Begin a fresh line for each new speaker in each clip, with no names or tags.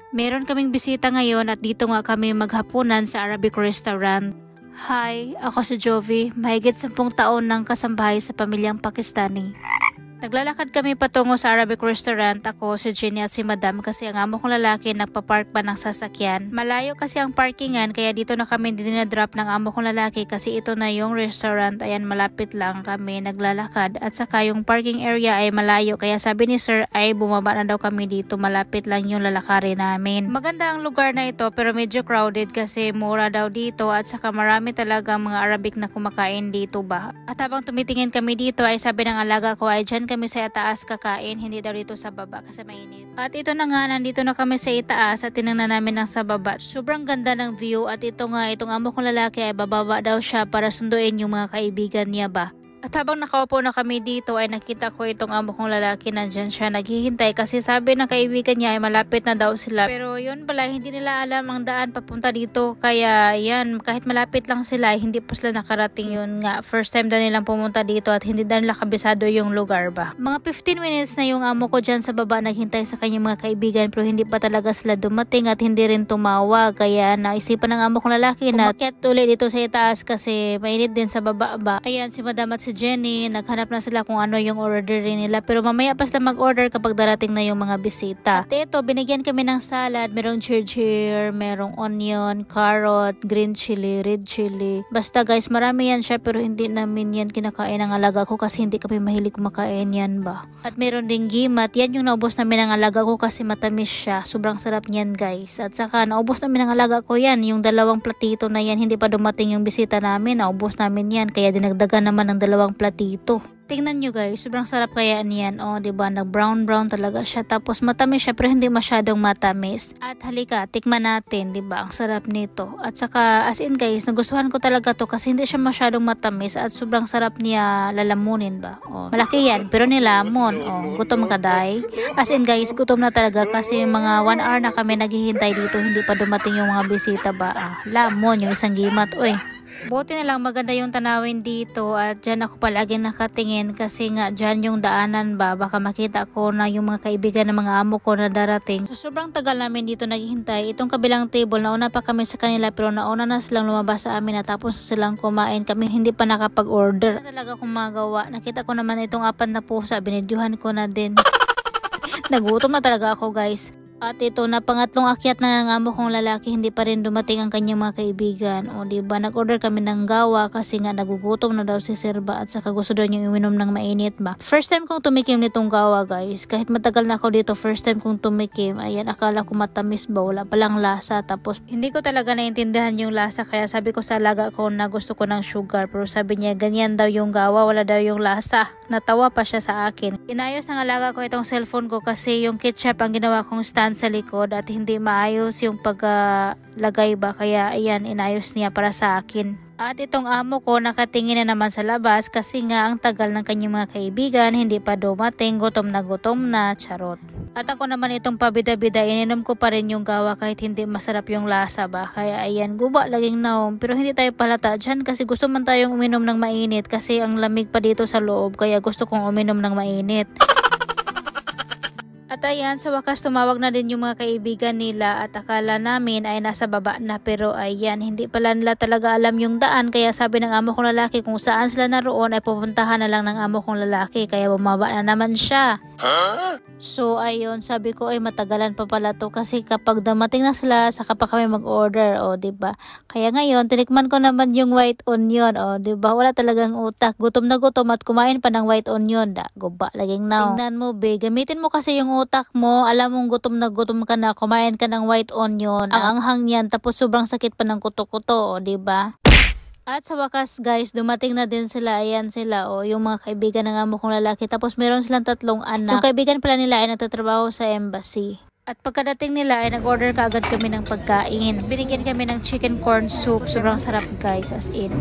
Meron kaming bisita ngayon at dito nga kami maghapunan sa Arabic restaurant. Hi, ako si Jovi, mahigit 10 taon ng kasambahay sa pamilyang Pakistani. Naglalakad kami patungo sa Arabic restaurant, ako, si Jenny at si Madam kasi ang amo kong lalaki nagpa-park pa ng sasakyan. Malayo kasi ang parkingan kaya dito na kami dinadrop ng amo kong lalaki kasi ito na yung restaurant. Ayan, malapit lang kami naglalakad at saka yung parking area ay malayo kaya sabi ni sir ay bumaba na daw kami dito, malapit lang yung lalakarin namin. Maganda ang lugar na ito pero medyo crowded kasi mura daw dito at saka marami talaga mga Arabic na kumakain dito ba. At habang tumitingin kami dito ay sabi ng alaga ko ay dyan kami sa itaas kakain, hindi daw dito sa baba kasi mainit. At ito na nga, nandito na kami sa itaas at tinangnan namin ng sa baba. Sobrang ganda ng view at ito nga, itong amo kong lalaki ay bababa daw siya para sunduin yung mga kaibigan niya ba. At habang nakaupo na kami dito ay nakita ko itong amo kong lalaki, nandyan siya naghihintay kasi sabi ng kaibigan niya ay malapit na daw sila. Pero yun pala, hindi nila alam ang daan papunta dito kaya yan, kahit malapit lang sila ay hindi pa sila nakarating. Yun nga, first time daw nilang pumunta dito at hindi daw nila kabisado yung lugar ba. Mga 15 minutes na yung amo ko dyan sa baba naghintay sa kanyang mga kaibigan pero hindi pa talaga sila dumating at hindi rin tumawag. Kaya naisipan ng amo kong lalaki na umakyat ulit dito sa itaas kasi mainit din sa baba ba. Ayan, si Madam at si Jenny, naghanap na sila kung ano yung order nila pero mamaya pa sila mag-order kapag darating na yung mga bisita. At ito, binigyan kami ng salad, merong chirchir, merong onion, carrot, green chili, red chili. Basta guys, marami yan siya pero hindi namin yan kinakain ng alaga ko kasi hindi kami mahilig kumakain yan ba. At meron ding gimat, yan yung naubos namin ng alaga ko kasi matamis siya. Sobrang sarap niyan guys. At saka naubos namin ng alaga ko yan, yung 2 platito na yan, hindi pa dumating yung bisita namin, naubos namin yan kaya dinagdagan naman ng 2 platito. Tingnan nyo guys, sobrang sarap kaya niyan. O, diba, nag-brown talaga siya. Tapos matamis siya pero hindi masyadong matamis. At halika, tikman natin, diba? Ang sarap nito. At saka, as in guys, nagustuhan ko talaga to kasi hindi siya masyadong matamis at sobrang sarap niya lalamunin ba. O, malaki yan, pero nilamon. O, gutom ka day. As in guys, gutom na talaga kasi mga 1 hour na kami naghihintay dito. Hindi pa dumating yung mga bisita ba. Lamon, yung isang gimat. Uy. Buti na lang maganda yung tanawin dito at dyan ako palagi nakatingin kasi nga dyan yung daanan ba, baka makita ko na yung mga kaibigan ng mga amo ko na darating. So sobrang tagal namin dito naghihintay. Itong kabilang table, nauna pa kami sa kanila pero nauna na silang lumabas sa amin at tapos silang kumain. Kami hindi pa nakapag-order. Talaga kung magawa. Nakita ko naman itong 4 na pusa, binidyohan ko na din. Nagutom na talaga ako guys. At ito na pangatlong akyat na ng amo kong lalaki, hindi pa rin dumating ang kanyang mga kaibigan. O diba, nag-order kami ng gawa kasi nga nagugutom na daw si Sirba at saka gusto daw niyang uminom ng mainit ba. First time kong tumikim nitong gawa guys. Kahit matagal na ako dito, first time kong tumikim. Ayan, akala ko matamis ba, wala palang lasa. Tapos hindi ko talaga naintindihan yung lasa kaya sabi ko sa alaga ko na gusto ko ng sugar. Pero sabi niya, ganyan daw yung gawa, wala daw yung lasa. Natawa pa siya sa akin. Inayos ng alaga ko itong cellphone ko kasi yung ketchup ang ginawa kong stand sa likod at hindi maayos yung paglagay ba kaya ayan, inayos niya para sa akin. At itong amo ko nakatingin na naman sa labas kasi nga ang tagal ng kanyang mga kaibigan, hindi pa dumating, gutom na, charot. At ako naman itong pabida-bida, ininom ko pa rin yung gawa kahit hindi masarap yung lasa ba. Kaya ayan, guba laging naom. Pero hindi tayo palata dyan kasi gusto man tayong uminom ng mainit kasi ang lamig pa dito sa loob kaya gusto kong uminom ng mainit. At ayan, sa wakas tumawag na din yung mga kaibigan nila at akala namin ay nasa baba na pero ayan, hindi pala nila talaga alam yung daan kaya sabi ng amo kong lalaki kung saan sila naroon ay pupuntahan na lang ng amo kong lalaki kaya bumaba na naman siya. So ayun, sabi ko ay matagalan pa pala to kasi kapag dumating na sila saka pa kami mag-order, o diba? Kaya ngayon, tinikman ko naman yung white onion, o diba? Wala talagang utak, gutom na gutom at kumain pa ng white onion, guba laging now. Tingnan mo be, gamitin mo kasi yung utak mo, alam mong gutom na gutom ka na, kumain ka ng white onion, ang anghang yan, tapos sobrang sakit pa ng kuto-kuto, o diba? At sa wakas guys, dumating na din sila, ayan sila, o yung mga kaibigan ng amo kong lalaki, tapos meron silang 3 anak. Yung kaibigan pala nila ay nagtatrabaho sa embassy. At pagkadating nila ay nag-order kaagad kami ng pagkain. Binigyan kami ng chicken corn soup, sobrang sarap guys, as in.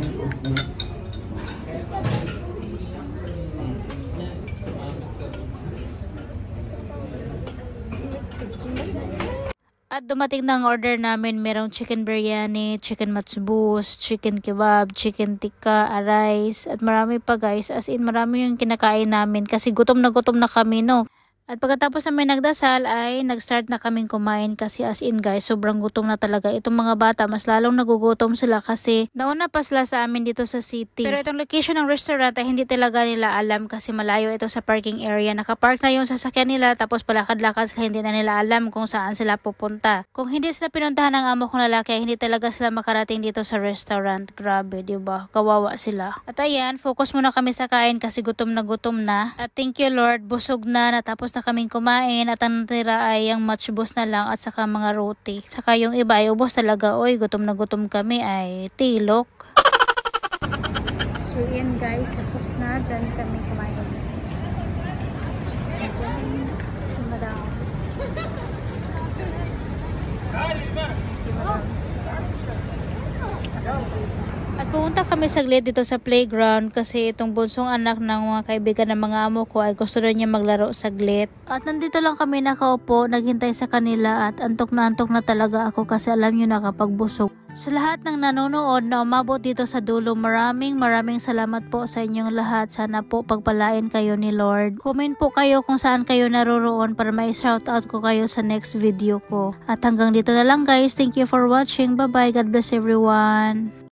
At dumating na ang order namin, merong chicken biryani, chicken matbus, chicken kebab, chicken tikka, rice, at marami pa guys. As in, marami yung kinakain namin kasi gutom na kami no. At pagkatapos namin nagdasal ay nag-start na kaming kumain kasi as in guys, sobrang gutom na talaga. Itong mga bata, mas lalong nagugutom sila kasi nauna pa sila sa amin dito sa city. Pero itong location ng restaurant ay hindi talaga nila alam kasi malayo ito sa parking area. Nakapark na yung sasakyan nila tapos palakad-lakad sila, hindi na nila alam kung saan sila pupunta. Kung hindi sila pinuntahan ng amo kong lalaki ay hindi talaga sila makarating dito sa restaurant. Grabe, diba? Kawawa sila. At ayan, focus muna kami sa kain kasi gutom na gutom na. At thank you Lord, busog na, natapos na kaming kumain at ang natira ay yung matchbox na lang at saka mga roti. Saka yung iba ay ubos talaga. Oy, gutom na gutom kami ay tilok. So yan guys, tapos na. Diyan kami kumain. Diyan, si Madam. Si Madam. At pumunta kami saglit dito sa playground kasi itong bunsong anak ng mga kaibigan ng mga amo ko ay gusto rin niya maglaro saglit. At nandito lang kami nakaupo, naghintay sa kanila at antok na talaga ako kasi alam nyo na kapag busog. Sa lahat ng nanonood na umabot dito sa dulo, maraming salamat po sa inyong lahat. Sana po pagpalain kayo ni Lord. Comment po kayo kung saan kayo naroroon para ma-shoutout ko kayo sa next video ko. At hanggang dito na lang guys. Thank you for watching. Bye bye. God bless everyone.